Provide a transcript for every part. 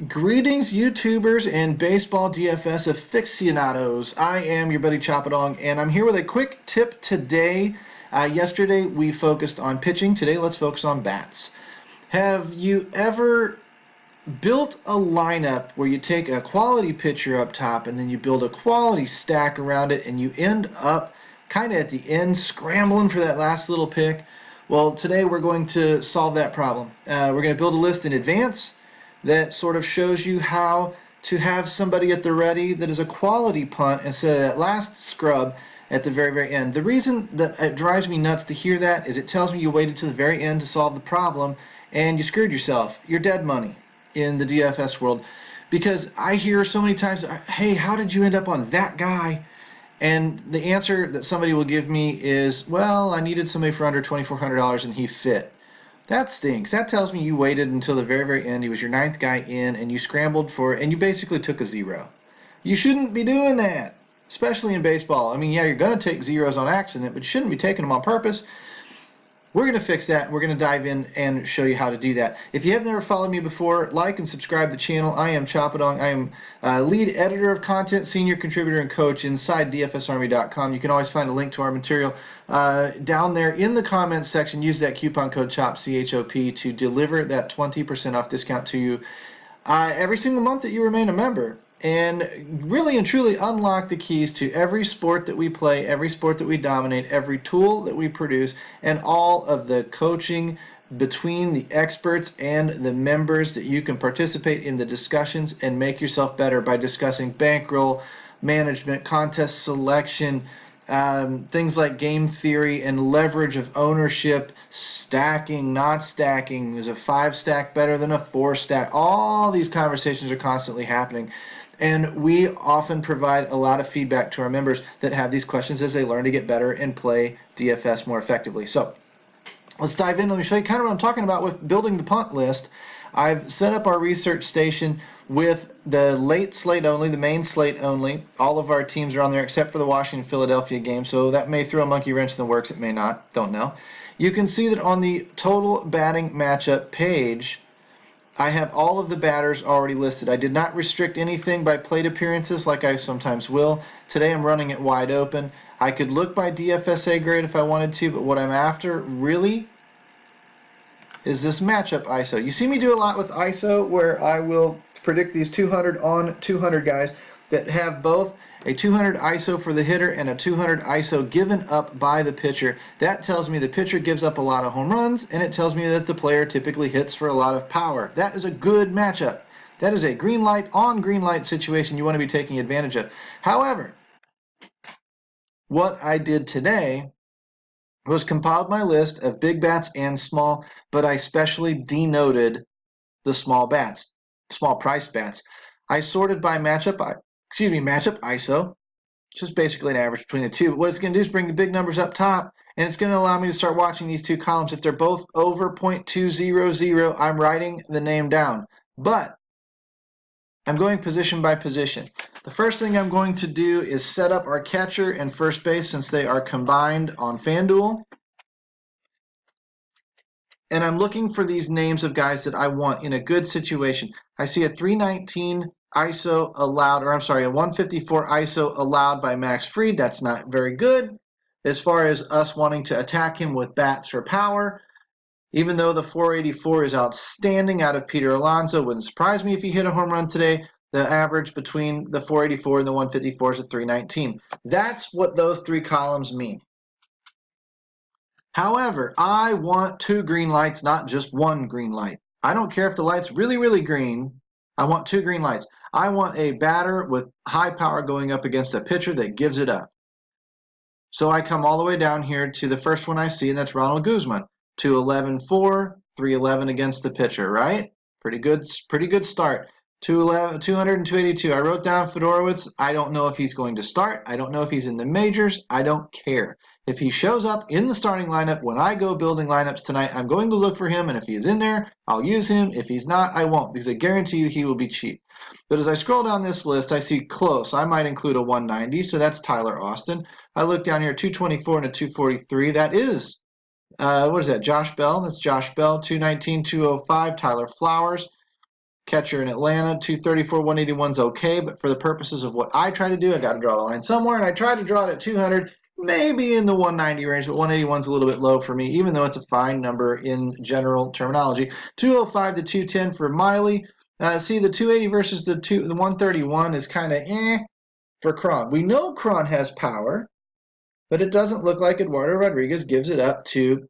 Greetings, YouTubers and baseball DFS aficionados. I am your buddy Choppadong, and I'm here with a quick tip today. Yesterday we focused on pitching. Today let's focus on bats. Have you ever built a lineup where you take a quality pitcher up top and then you build a quality stack around it and you end up kind of at the end scrambling for that last little pick? Well, today we're going to solve that problem. We're going to build a list in advance that sort of shows you how to have somebody at the ready that is a quality punt instead of that last scrub at the very, very end. The reason that it drives me nuts to hear that is it tells me you waited to the very end to solve the problem and you screwed yourself. You're dead money in the DFS world, because I hear so many times, hey, how did you end up on that guy? And the answer that somebody will give me is, well, I needed somebody for under $2,400 and he fit. That stinks. That tells me you waited until the very, very end. He was your ninth guy in, and you scrambled for, and you basically took a zero. You shouldn't be doing that, especially in baseball. I mean, yeah, you're going to take zeros on accident, but you shouldn't be taking them on purpose. We're going to fix that. We're going to dive in and show you how to do that. If you have never followed me before, like and subscribe to the channel. I am Choppadong. I am lead editor of content, senior contributor, and coach inside DFSArmy.com. You can always find a link to our material down there in the comments section. Use that coupon code CHOP, C-H-O-P, to deliver that 20% off discount to you every single month that you remain a member, and really and truly unlock the keys to every sport that we play, every sport that we dominate, every tool that we produce, and all of the coaching between the experts and the members that you can participate in the discussions and make yourself better by discussing bankroll, management, contest selection, things like game theory and leverage of ownership, stacking, not stacking. Is a 5-stack better than a 4-stack? All these conversations are constantly happening. And we often provide a lot of feedback to our members that have these questions as they learn to get better and play DFS more effectively. So let's dive in. Let me show you kind of what I'm talking about with building the punt list. I've set up our research station with the late slate only, the main slate only. All of our teams are on there except for the Washington-Philadelphia game, so that may throw a monkey wrench in the works. It may not. Don't know. You can see that on the total batting matchup page, I have all of the batters already listed. I did not restrict anything by plate appearances like I sometimes will. Today I'm running it wide open. I could look by DFSA grade if I wanted to, but what I'm after really is this matchup ISO. You see me do a lot with ISO where I will predict these 200 on 200 guys that have both a 200 ISO for the hitter and a 200 ISO given up by the pitcher. That tells me the pitcher gives up a lot of home runs, and it tells me that the player typically hits for a lot of power. That is a good matchup. That is a green light on green light situation you want to be taking advantage of. However, what I did today was compiled my list of big bats and small, but I specially denoted the small bats, small price bats. I sorted by matchup ISO, which is basically an average between the two. But what it's going to do is bring the big numbers up top, and it's going to allow me to start watching these two columns. If they're both over 0.200, I'm writing the name down. But I'm going position by position. The first thing I'm going to do is set up our catcher and first base since they are combined on FanDuel. And I'm looking for these names of guys that I want in a good situation. I see a 319 ISO allowed, or I'm sorry, a 154 ISO allowed by Max Fried. That's not very good as far as us wanting to attack him with bats for power. Even though the 484 is outstanding out of Peter Alonso, wouldn't surprise me if he hit a home run today. The average between the 484 and the 154 is a 319. That's what those three columns mean. However, I want two green lights, not just one green light. I don't care if the light's really, really green. I want two green lights. I want a batter with high power going up against a pitcher that gives it up. So I come all the way down here to the first one I see, and that's Ronald Guzman. 211.4, 311 against the pitcher, right? Pretty good start. 211, 200 and 282. I wrote down Fedorowicz. I don't know if he's going to start. I don't know if he's in the majors. I don't care. If he shows up in the starting lineup when I go building lineups tonight, I'm going to look for him, and if he's in there, I'll use him. If he's not, I won't, because I guarantee you he will be cheap. But as I scroll down this list, I see close. I might include a 190, so that's Tyler Austin. I look down here, 224 and a 243. That is, what is that, Josh Bell? That's Josh Bell. 219, 205, Tyler Flowers. Catcher in Atlanta, 234, 181 is okay, but for the purposes of what I try to do, I got to draw the line somewhere, and I try to draw it at 200, maybe in the 190 range, but 181 is a little bit low for me, even though it's a fine number in general terminology. 205 to 210 for Miley. See, the 280 versus the 131 is kind of for Cron. We know Cron has power, but it doesn't look like Eduardo Rodriguez gives it up to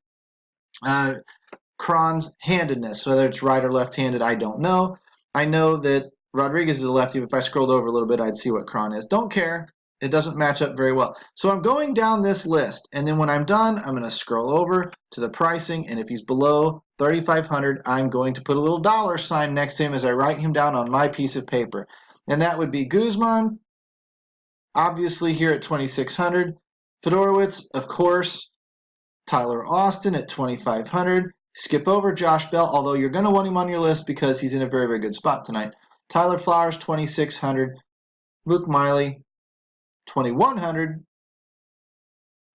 Cron's handedness. Whether it's right or left-handed, I don't know. I know that Rodriguez is a lefty. If I scrolled over a little bit, I'd see what Cron is. Don't care. It doesn't match up very well. So I'm going down this list, and then when I'm done, I'm going to scroll over to the pricing, and if he's below 3,500, I'm going to put a little dollar sign next to him as I write him down on my piece of paper. And that would be Guzman, obviously here at 2,600. Fedorowicz, of course. Tyler Austin at 2,500. Skip over Josh Bell, although you're going to want him on your list because he's in a very, very good spot tonight. Tyler Flowers, 2,600. Luke Miley, 2,100.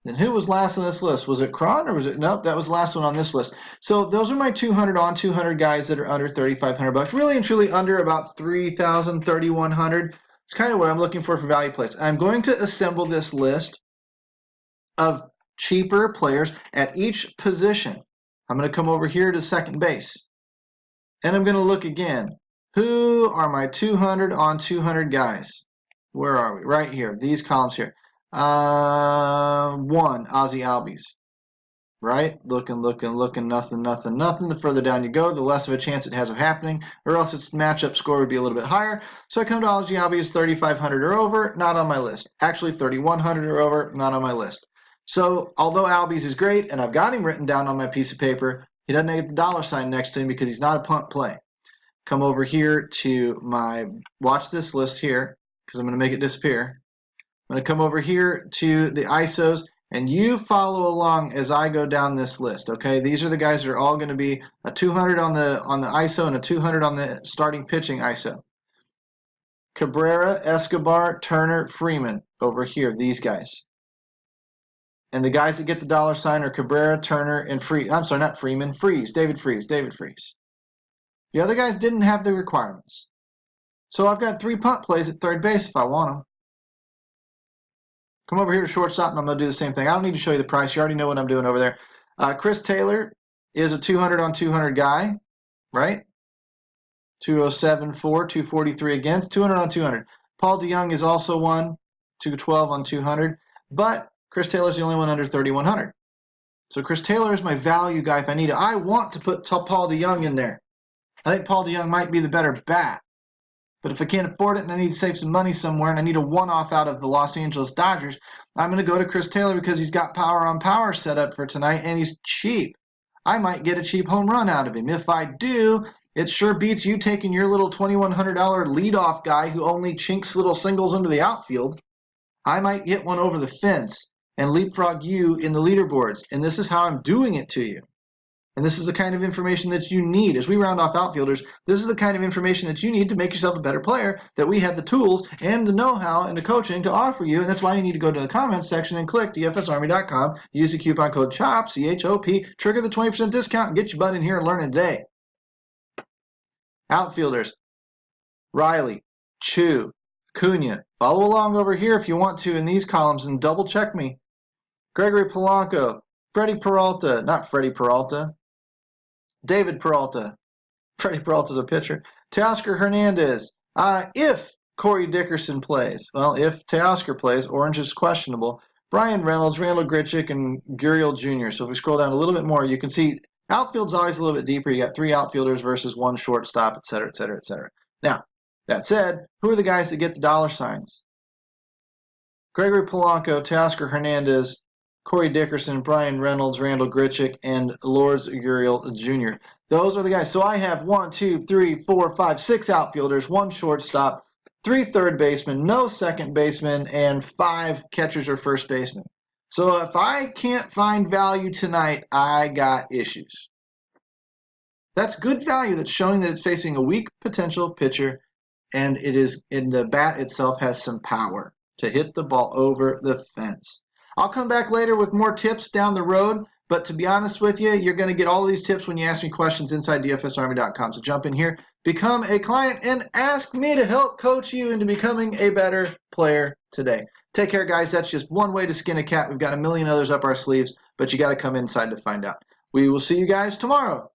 Then who was last on this list? Was it Cron or was it? Nope, that was the last one on this list. So those are my 200 on 200 guys that are under 3,500 bucks. Really and truly under about 3,000, 3,100. It's kind of what I'm looking for value plays. I'm going to assemble this list of cheaper players at each position. I'm going to come over here to second base, and I'm going to look again. Who are my 200 on 200 guys? Where are we? Right here. These columns here. One, Ozzie Albies. Right? Looking, nothing. The further down you go, the less of a chance it has of happening, or else its matchup score would be a little bit higher. So I come to Ozzie Albies, 3,500 or over, not on my list. Actually, 3,100 or over, not on my list. So although Albies is great, and I've got him written down on my piece of paper, he doesn't get the dollar sign next to him because he's not a punt play. Come over here to my, watch this list here, because I'm going to make it disappear. I'm going to come over here to the ISOs, and you follow along as I go down this list, okay? These are the guys that are all going to be a 200 on the ISO and a 200 on the starting pitching ISO. Cabrera, Escobar, Turner, Freeman over here, these guys. And the guys that get the dollar sign are Cabrera, Turner, and Freeze. I'm sorry, not Freeman. Freeze. David Freeze. The other guys didn't have the requirements. So I've got 3 punt plays at third base if I want them. Come over here to shortstop, and I'm going to do the same thing. I don't need to show you the price. You already know what I'm doing over there. Chris Taylor is a 200 on 200 guy, right? 207 for, 243 against, 200 on 200. Paul DeYoung is also one, 212 on 200. But Chris Taylor's the only one under 3,100. So Chris Taylor is my value guy if I need it. I want to put Paul DeYoung in there. I think Paul DeYoung might be the better bat. But if I can't afford it and I need to save some money somewhere and I need a one-off out of the Los Angeles Dodgers, I'm going to go to Chris Taylor because he's got power on power set up for tonight and he's cheap. I might get a cheap home run out of him. If I do, it sure beats you taking your little $2,100 leadoff guy who only chinks little singles into the outfield. I might get one over the fence and leapfrog you in the leaderboards. And this is how I'm doing it to you. And this is the kind of information that you need. As we round off outfielders, this is the kind of information that you need to make yourself a better player, that we have the tools and the know-how and the coaching to offer you. And that's why you need to go to the comments section and click dfsarmy.com, use the coupon code CHOP, C-H-O-P, trigger the 20% discount, and get your butt in here and learn it today. Outfielders, Riley, Chu, Acuna. Follow along over here if you want to in these columns and double check me. Gregory Polanco, Freddie Peralta, not Freddie Peralta, David Peralta. Freddie Peralta's a pitcher. Teoscar Hernandez. If Corey Dickerson plays, well, if Teoscar plays, Orange is questionable. Brian Reynolds, Randall Grichuk, and Gurriel Jr. So if we scroll down a little bit more, you can see outfield's always a little bit deeper. You got 3 outfielders versus 1 shortstop, et cetera, et cetera, et cetera. Now, that said, who are the guys that get the dollar signs? Gregory Polanco, Teoscar Hernandez, Corey Dickerson, Brian Reynolds, Randall Grichuk, and Lourdes Gurriel Jr. Those are the guys. So I have 1, 2, 3, 4, 5, 6 outfielders, 1 shortstop, 3 third basemen, no second baseman, and 5 catchers or first basemen. So if I can't find value tonight, I got issues. That's good value that's showing that it's facing a weak potential pitcher, and it is in the bat itself has some power to hit the ball over the fence. I'll come back later with more tips down the road, but to be honest with you, you're going to get all of these tips when you ask me questions inside DFSArmy.com. So jump in here, become a client and ask me to help coach you into becoming a better player today. Take care, guys. That's just one way to skin a cat. We've got a million others up our sleeves, but you got to come inside to find out. We will see you guys tomorrow.